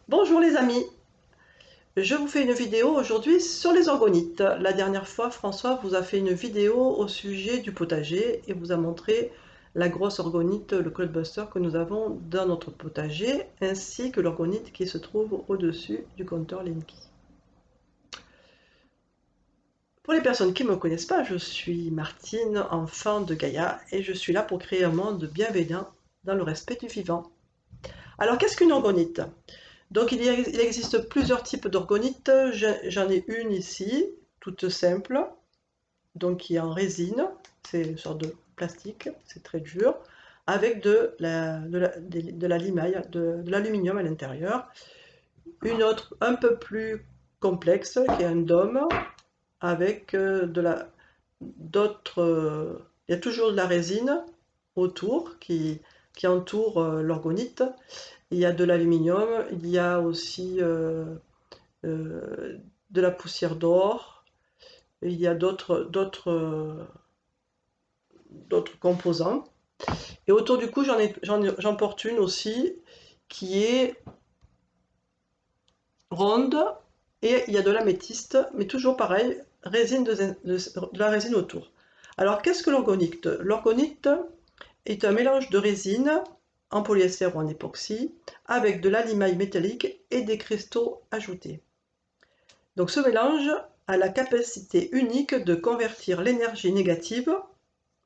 Bonjour les amis, je vous fais une vidéo aujourd'hui sur les orgonites. La dernière fois, François vous a fait une vidéo au sujet du potager et vous a montré la grosse orgonite, le cloudbuster que nous avons dans notre potager, ainsi que l'orgonite qui se trouve au-dessus du compteur Linky. Pour les personnes qui ne me connaissent pas, je suis Martine, enfant de Gaïa, et je suis là pour créer un monde bienveillant dans le respect du vivant. Alors qu'est-ce qu'une orgonite? Donc il existe plusieurs types d'orgonites. J'en ai une ici, toute simple, donc qui est en résine, c'est une sorte de plastique, c'est très dur, avec de la limaille, de l'aluminium à l'intérieur. Une autre un peu plus complexe, qui est un dôme, avec il y a toujours de la résine autour qui entoure l'orgonite. Il y a de l'aluminium, il y a aussi de la poussière d'or, il y a d'autres composants. Et autour du cou, j'en porte une aussi qui est ronde et il y a de l'améthyste, mais toujours pareil, de la résine autour. Alors qu'est-ce que l'orgonite? L'orgonite est un mélange de résine en polyester ou en époxy avec de la limaille métallique et des cristaux ajoutés. Donc ce mélange a la capacité unique de convertir l'énergie négative,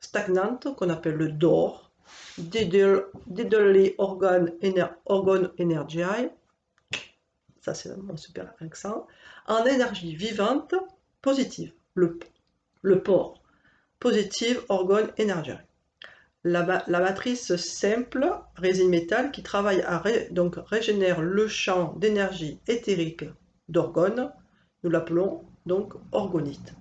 stagnante, qu'on appelle le DOR, Diddley Orgone Energy, ça c'est mon super accent, en énergie vivante positive, le POR, Positive Orgone Energy. La matrice simple, résine métal, qui travaille donc régénère le champ d'énergie éthérique d'orgone. Nous l'appelons donc orgonite.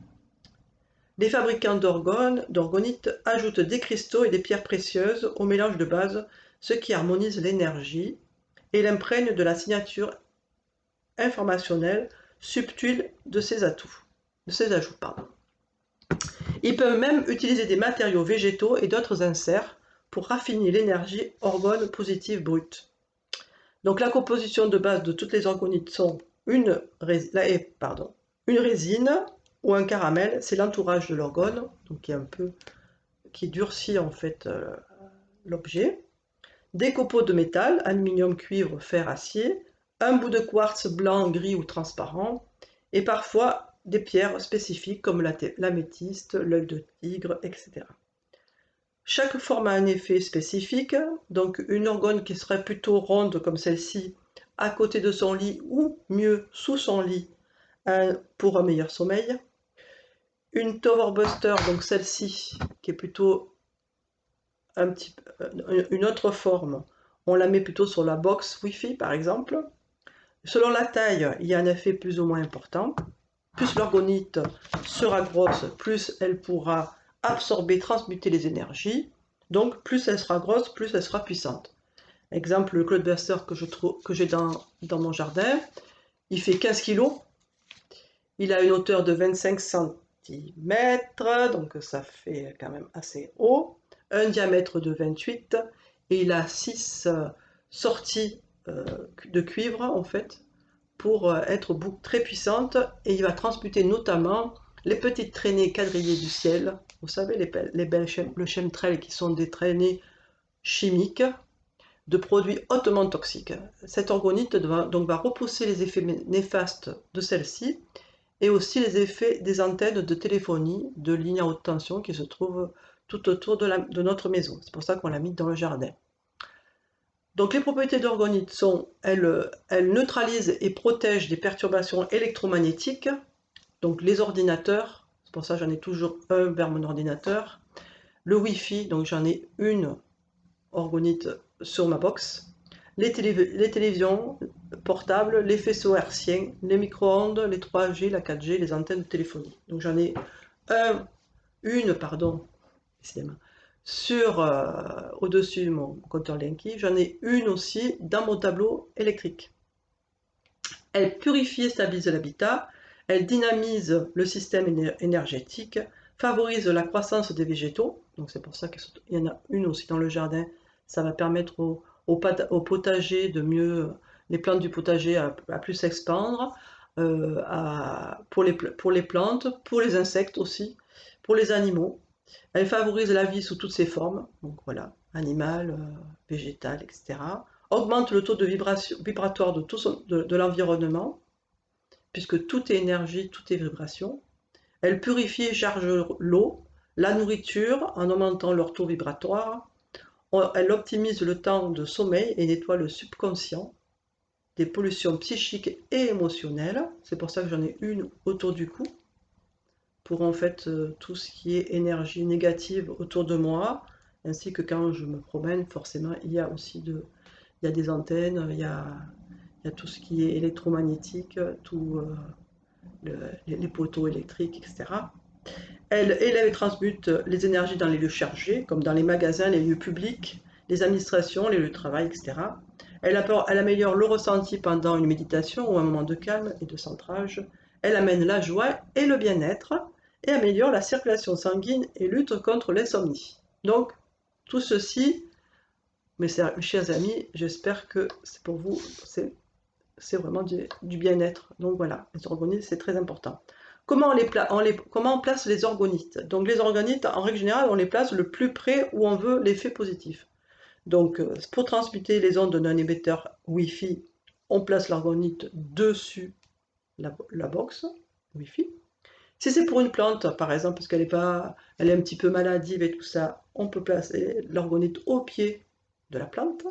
Les fabricants d'orgonite ajoutent des cristaux et des pierres précieuses au mélange de base, ce qui harmonise l'énergie et l'imprègne de la signature informationnelle subtile de ces ajouts. Ils peuvent même utiliser des matériaux végétaux et d'autres inserts pour raffiner l'énergie orgone positive brute. Donc la composition de base de toutes les orgonites sont une résine ou un caramel, c'est l'entourage de l'orgone, donc qui durcit en fait l'objet. Des copeaux de métal, aluminium, cuivre, fer, acier, un bout de quartz blanc, gris ou transparent, et parfois des pierres spécifiques comme l'améthyste, l'œil de tigre, etc. Chaque forme a un effet spécifique, donc une orgone qui serait plutôt ronde comme celle-ci, à côté de son lit ou mieux sous son lit pour un meilleur sommeil. Une Tower Buster, donc celle-ci, qui est plutôt une autre forme, on la met plutôt sur la box Wi-Fi par exemple. Selon la taille, il y a un effet plus ou moins important. Plus l'orgonite sera grosse, plus elle pourra absorber, transmuter les énergies. Donc plus elle sera grosse, plus elle sera puissante. Exemple, le cloudbuster que j'ai dans mon jardin, il fait 15 kg. Il a une hauteur de 25 cm, donc ça fait quand même assez haut. Un diamètre de 28 et il a 6 sorties de cuivre en fait pour être très puissante, et il va transmuter notamment les petites traînées quadrillées du ciel, vous savez le chemtrail qui sont des traînées chimiques de produits hautement toxiques. Cette orgonite donc va repousser les effets néfastes de celle-ci et aussi les effets des antennes de téléphonie, de lignes à haute tension qui se trouvent tout autour de notre maison. C'est pour ça qu'on l'a mis dans le jardin. Donc les propriétés d'orgonite sont, elles neutralisent et protègent des perturbations électromagnétiques, donc les ordinateurs, c'est pour ça que j'en ai toujours un vers mon ordinateur, le Wi-Fi, donc j'en ai une orgonite sur ma box, les télévisions portables, les faisceaux hertziens, les micro-ondes, les 3G, la 4G, les antennes de téléphonie. Donc j'en ai au-dessus de mon compteur Linky, j'en ai une aussi dans mon tableau électrique. Elle purifie et stabilise l'habitat, elle dynamise le système énergétique, favorise la croissance des végétaux, donc c'est pour ça qu'il y en a une aussi dans le jardin, ça va permettre au potager de mieux les plantes du potager à plus s'expandre, pour les plantes, pour les insectes aussi, pour les animaux. Elle favorise la vie sous toutes ses formes, donc voilà, animale, végétale, etc. Augmente le taux de vibration, vibratoire de l'environnement, puisque tout est énergie, tout est vibration. Elle purifie et charge l'eau, la nourriture en augmentant leur taux vibratoire. Elle optimise le temps de sommeil et nettoie le subconscient des pollutions psychiques et émotionnelles. C'est pour ça que j'en ai une autour du cou, pour en fait tout ce qui est énergie négative autour de moi, ainsi que quand je me promène, forcément, il y a aussi il y a des antennes, il y a tout ce qui est électromagnétique, tout les poteaux électriques, etc. Elle élève et transmute les énergies dans les lieux chargés, comme dans les magasins, les lieux publics, les administrations, les lieux de travail, etc. Elle améliore le ressenti pendant une méditation ou un moment de calme et de centrage. Elle amène la joie et le bien-être et améliore la circulation sanguine et lutte contre l'insomnie. Donc, tout ceci, mes chers amis, j'espère que c'est pour vous, c'est vraiment du bien-être. Donc voilà, les orgonites, c'est très important. Comment on place les orgonites? Donc les orgonites, en règle générale, on les place le plus près où on veut l'effet positif. Donc pour transmuter les ondes d'un émetteur Wi-Fi, on place l'orgonite dessus la box Wi-Fi. Si c'est pour une plante, par exemple, parce elle est un petit peu maladive et tout ça, on peut placer l'orgonite au pied de la plante.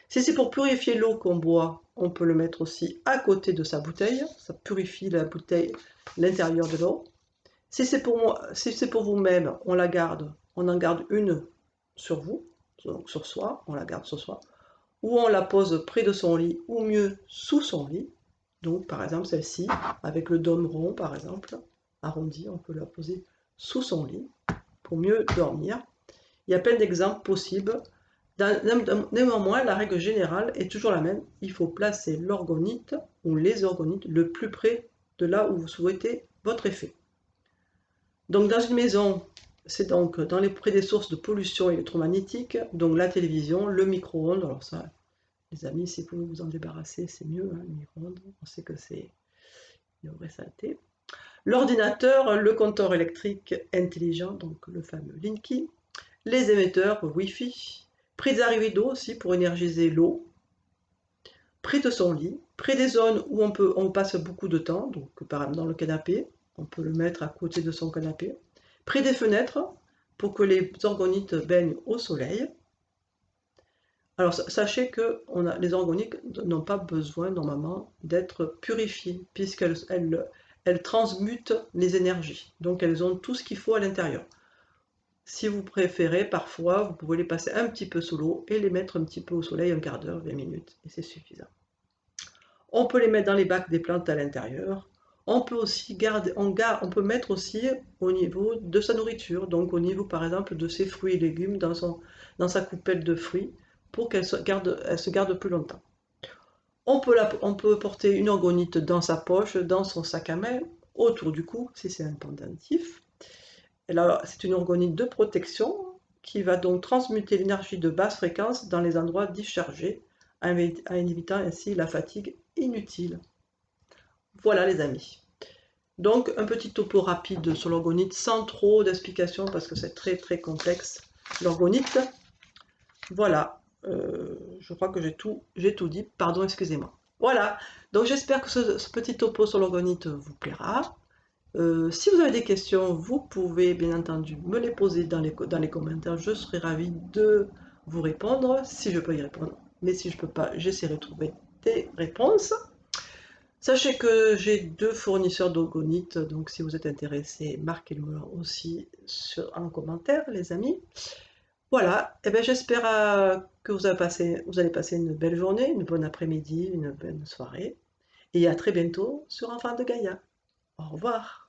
Si c'est pour purifier l'eau qu'on boit, on peut le mettre aussi à côté de sa bouteille. Ça purifie la bouteille, l'intérieur de l'eau. Si c'est pour vous-même, on en garde une sur vous, donc sur soi, on la garde sur soi. Ou on la pose près de son lit, ou mieux sous son lit. Donc par exemple celle-ci, avec le dôme rond par exemple, arrondi, on peut la poser sous son lit pour mieux dormir. Il y a plein d'exemples possibles. Néanmoins, la règle générale est toujours la même. Il faut placer l'orgonite ou les orgonites le plus près de là où vous souhaitez votre effet. Donc dans une maison, c'est donc près des sources de pollution électromagnétique, donc la télévision, le micro-ondes. Alors ça, les amis, si vous pouvez vous en débarrasser, c'est mieux, hein, le micro-ondes. On sait que c'est une vraie saleté. L'ordinateur, le compteur électrique intelligent, donc le fameux Linky, les émetteurs Wi-Fi, près des arrivées d'eau aussi pour énergiser l'eau, près de son lit, près des zones où on passe beaucoup de temps, donc par exemple dans le canapé, on peut le mettre à côté de son canapé, près des fenêtres pour que les orgonites baignent au soleil. Alors sachez que les orgonites n'ont pas besoin normalement d'être purifiées puisqu'elles transmutent les énergies, donc elles ont tout ce qu'il faut à l'intérieur. Si vous préférez, parfois, vous pouvez les passer un petit peu sous l'eau et les mettre un petit peu au soleil, un quart d'heure, 20 minutes, et c'est suffisant. On peut les mettre dans les bacs des plantes à l'intérieur. On peut aussi on peut mettre aussi au niveau de sa nourriture, donc au niveau par exemple de ses fruits et légumes dans sa coupelle de fruits, pour qu'elle se garde plus longtemps. On peut porter une orgonite dans sa poche, dans son sac à main, autour du cou, si c'est un pendentif. Et là, c'est une orgonite de protection qui va donc transmuter l'énergie de basse fréquence dans les endroits dischargés, en évitant ainsi la fatigue inutile. Voilà les amis. Donc un petit topo rapide sur l'orgonite sans trop d'explications parce que c'est très très complexe l'orgonite. Voilà, je crois que j'ai tout dit, pardon, excusez-moi. Voilà, donc j'espère que ce petit topo sur l'orgonite vous plaira. Si vous avez des questions, vous pouvez bien entendu me les poser dans les commentaires. Je serai ravie de vous répondre si je peux y répondre. Mais si je ne peux pas, j'essaierai de trouver des réponses. Sachez que j'ai 2 fournisseurs d'orgonite, donc si vous êtes intéressés, marquez-le aussi en commentaire, les amis. Voilà, et bien j'espère que vous allez passer une belle journée, une bonne après-midi, une bonne soirée. Et à très bientôt sur Enfants de Gaïa. Au revoir.